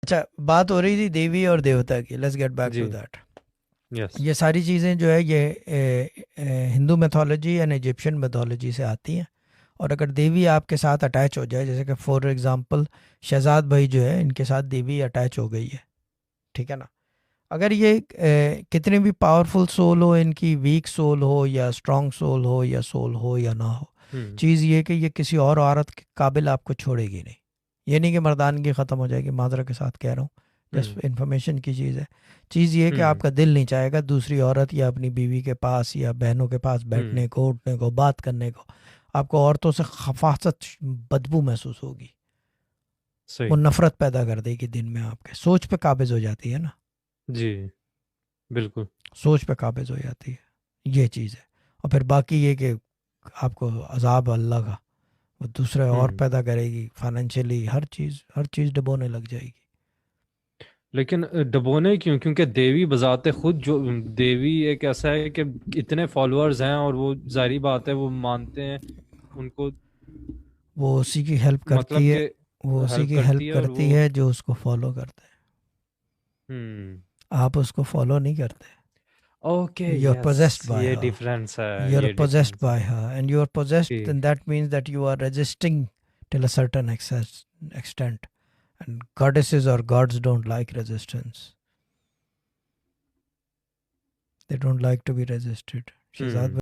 اچھا بات ہو رہی تھی دیوی اور دیوتا کی. لیٹس گیٹ بیک ٹو جی. دیٹ. یس. یہ ساری چیزیں جو ہے یہ Hindu mythology and Egyptian mythology سے آتی ہیں. اور اگر دیوی آپ کے ساتھ اٹیچ ہو جائے, جیسے کہ فور ایگزامپل شہزاد بھائی جو ہے ان کے ساتھ دیوی اٹیچ ہو گئی ہے, ٹھیک ہے نا, اگر یہ کتنے بھی پاورفل سول ہو, ان کی ویک سول ہو یا اسٹرانگ سول ہو یا سول ہو یا نہ ہو, چیز یہ کہ یہ کسی اور عورت کے قابل آپ کو چھوڑے گی نہیں. یہ نہیں کہ مردانگی ختم ہو جائے گی, معذرت کے ساتھ کہہ رہا ہوں, جسٹ انفارمیشن کی چیز ہے. چیز یہ کہ آپ کا دل نہیں چاہے گا دوسری عورت یا اپنی بیوی کے پاس یا بہنوں کے پاس بیٹھنے کو, اٹھنے کو, بات کرنے کو. آپ کو عورتوں سے خفاست بدبو محسوس ہوگی, صحیح. وہ نفرت پیدا کر دے گی دن میں, آپ کے سوچ پہ قابض ہو جاتی ہے نا, جی بالکل. سوچ پہ قابض ہو جاتی ہے, یہ چیز ہے. اور پھر باقی یہ کہ آپ کو عذاب اللہ کا وہ دوسرے اور پیدا کرے گی, فائنینشلی ہر چیز ڈبونے لگ جائے گی. لیکن ڈبونے کیوں؟ کیونکہ دیوی بذات خود, جو دیوی ایک ایسا ہے کہ اتنے فالوورز ہیں اور وہ ظاہری بات ہے وہ مانتے ہیں ان کو, وہ اسی کی ہیلپ مطلب کرتی ہے, کہ وہ اسی ہیلپ کی کرتی ہیلپ ہے اور کرتی وہ ہے جو اس کو فالو کرتے ہیں. آپ اس کو فالو نہیں کرتے. Okay. You are yes, possessed by یہ her. ڈفرینس ہے, You are یہ possessed ڈفرینس by ہے. her, and you are possessed, ٹھیک. then that means that you are resisting till a certain extent. And goddesses or gods don't like resistance. They don't like to be resisted. Shehzad